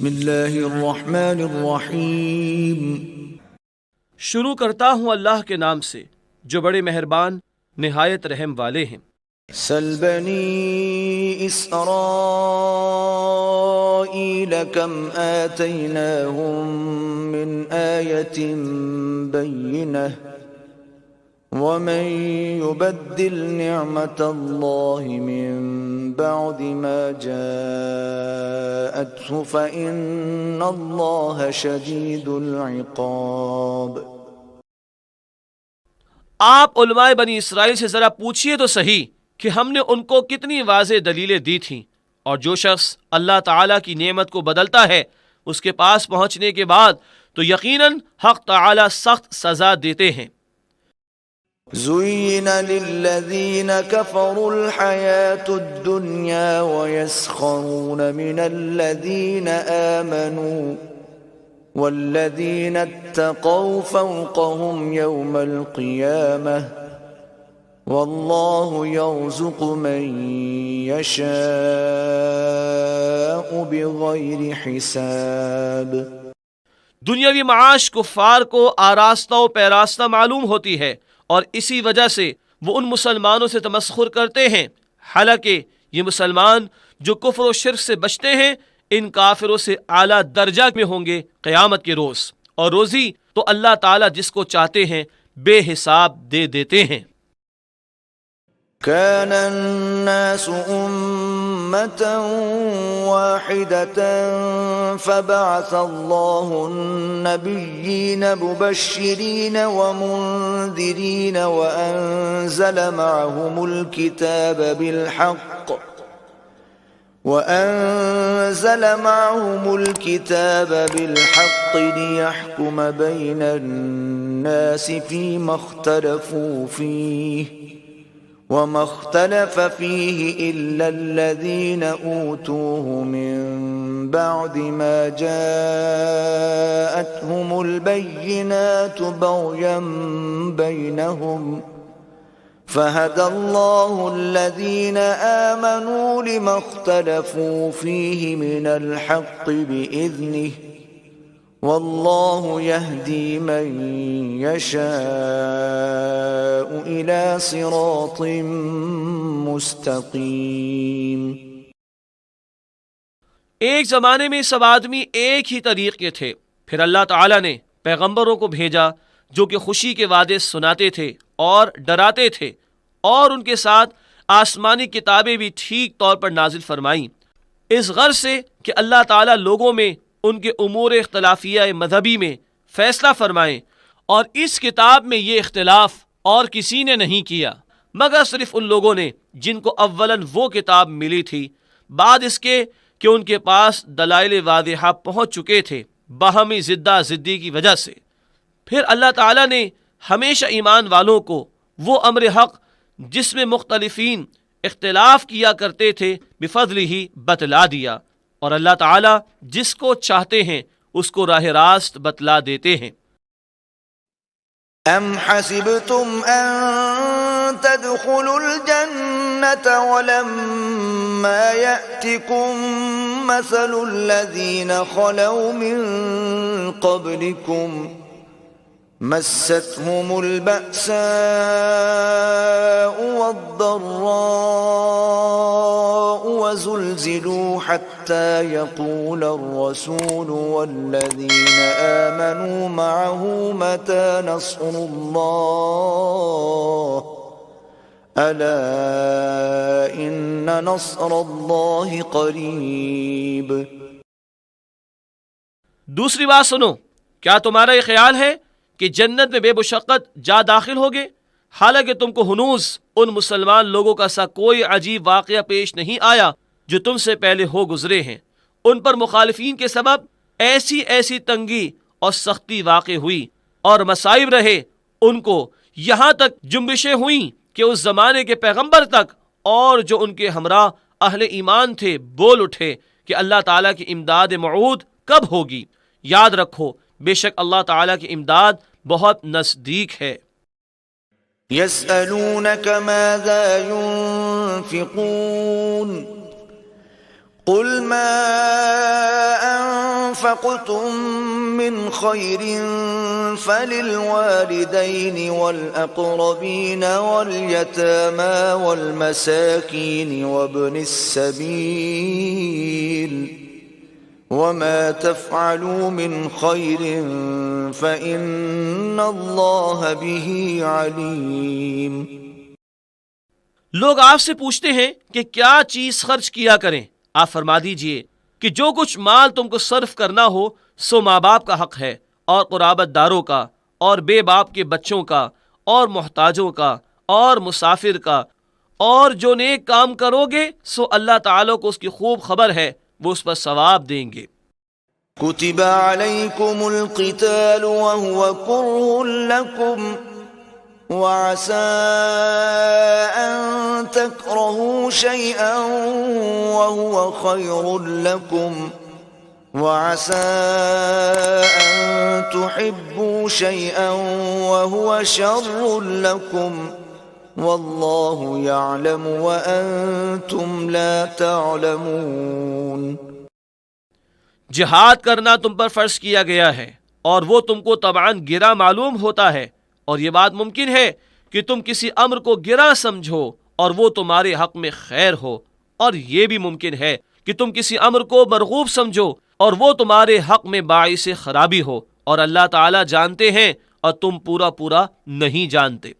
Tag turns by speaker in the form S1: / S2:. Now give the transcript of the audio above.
S1: बिस्मिल्लाहिर्रहमानिर्रहीम।
S2: शुरू करता हूँ अल्लाह के नाम से जो बड़े मेहरबान निहायत रहम वाले हैं।
S1: सल बनी इसराईल कम आतैनाहुम मिन आयतिन बय्यिनह वमन युबद्दिल निअमतल्लाहि मिन बअदि मा जाअतहु फइन्नल्लाह शदीदुल इक़ाब।
S2: आप उलमाए बनी इसराइल से जरा पूछिए तो सही कि हमने उनको कितनी वाज़ेह दलीलें दी थीं, और जो शख्स अल्लाह ताला की नेमत को बदलता है उसके पास पहुंचने के बाद तो यकीनन हक ताला सख्त सजा देते हैं।
S1: ज़ुय्यिन लिल्लज़ीन कफ़रुल हयातुद दुन्या वयस्ख़रून मिनल्लज़ीन आमनू वल्लज़ीन इत्तक़ौ फ़ौक़हुम यौमल क़ियामह वल्लाहु यर्ज़ुक़ु मन यशाअ बिग़ैरि हिसाब।
S2: दुनियावी माश कुफ़ार को आरास्ता व पैरास्ता मालूम होती है, और इसी वजह से वो उन मुसलमानों से तमस्खुर करते हैं। हालांकि ये मुसलमान जो कुफ्र और शिर्क से बचते हैं इन काफिरों से आला दर्जा में होंगे क़यामत के रोज़, और रोज़ी तो अल्लाह ताला जिसको चाहते हैं बेहिसाब दे देते हैं।
S1: कान अन्नासु उम्मतन वाहिदतन फबअसल्लाहु अन्नबिय्यीन मुबश्शिरीन व मुन्दिरीन व अंज़ल मअहुमुल किताब बिल्हक़् लियहकुम बैनन्नासि फ़ीमा इख्तलफ़ू फ़ीह वमा इख्तलफ़ फ़ीहि इल्ला अल्लज़ीन ऊतूहु मिन बअदि मा जाअतहुमुल बय्यिनातु बग़यन बैनहुम फ़हदल्लाहु अल्लज़ीन आमनू लिमा इख्तलफ़ू फ़ीहि मिनल हक़्क़ि बिइज़निहि वल्लाहु यहदी मन यशाअ इला सिरातिम मुस्तक़ीम।
S2: एक ज़माने में सब आदमी एक ही तरीक़े थे, फिर अल्लाह ताला ने पैगंबरों को भेजा जो कि खुशी के वादे सुनाते थे और डराते थे, और उनके साथ आसमानी किताबें भी ठीक तौर पर नाजिल फरमाई, इस गर्ज से कि अल्लाह ताला लोगों में उनके उमूर इख्तलाफिया मजहबी में फ़ैसला फरमाएं। और इस किताब में ये इख्तिलाफ और किसी ने नहीं किया मगर सिर्फ उन लोगों ने जिनको अव्वलन वो किताब मिली थी, बाद इसके कि उनके पास दलाइल वाज़िहा पहुँच चुके थे बाहमी ज़िद्दा ज़िद्दी की वजह से। फिर अल्लाह ताला ने हमेशा ईमान वालों को वो अम्र हक़ जिसमें मुख्तलिफीन इख्तिलाफ किया करते थे बिफ़ज़्लिही बतला दिया, और अल्लाह ताला जिसको चाहते हैं उसको राह रास्त बतला देते हैं।
S1: अम हसिबतुम अन तदखुलुल जन्नत वलम्मा यअतिकुम मसलुल लज़ीना खलौ मिन क़ब्लिकुम मस्सतहुमुल बअसाउ वद्दर्राउ वज़ुल्ज़िलू हत्ता यक़ूलर रसूलु वल्लज़ीना आमनू मअहू मता नस्रुल्लाह अला इन्न नस्रल्लाहि क़रीब।
S2: दूसरी बात सुनो, क्या तुम्हारा ये ख्याल है कि जन्नत में बेमुशक्कत जा दाखिल होगे, हालांकि तुमको हुनूस उन मुसलमान लोगों का सा कोई अजीब वाक़या पेश नहीं आया जो तुमसे पहले हो गुजरे हैं। उन पर मुखालिफीन के सबब ऐसी ऐसी तंगी और सख्ती वाक़ हुई और मसाइब रहे उनको, यहाँ तक जुम्बिशें हुई कि उस ज़माने के पैगंबर तक और जो उनके हमरा अहले ईमान थे बोल उठे कि अल्लाह ताला की इमदाद मऊद कब होगी। याद रखो बेशक अल्लाह ताला की इमदाद बहुत नज़दीक है।
S1: यसअलूनक माज़ा युन्फ़िक़ून कुल मा أنفقتم من خير فللوالدين والأقربين واليتامى والمساكين وابن السبيل وما تفعلوا من خير فإن الله به عليم।
S2: लोग आपसे पूछते हैं कि क्या चीज खर्च किया करें। आप फरमा दीजिए कि जो कुछ माल तुमको सर्फ करना हो सो माँ बाप का हक है और कुराबतदारों का और बेबाप के बच्चों का और मोहताजों का और मुसाफिर का, और जो नेक काम करोगे सो अल्लाह ताला को उसकी खूब खबर है, वो उस पर सवाब देंगे।
S1: كتب عليكم القتال وهو كره لكم وعسى أن تكرهوا شيئا وهو خير لكم وعسى أن تحبوا شيئا وهو شر لكم والله يعلم وأنتم لا تعلمون।
S2: जिहाद करना तुम पर फर्ज किया गया है और वो तुमको तबान गिरा मालूम होता है, और ये बात मुमकिन है कि तुम किसी अम्र को गिरा समझो और वो तुम्हारे हक में खैर हो, और ये भी मुमकिन है कि तुम किसी अम्र को मरगूब समझो और वो तुम्हारे हक में बाइस खराबी हो, और अल्लाह ताला जानते हैं और तुम पूरा पूरा नहीं जानते।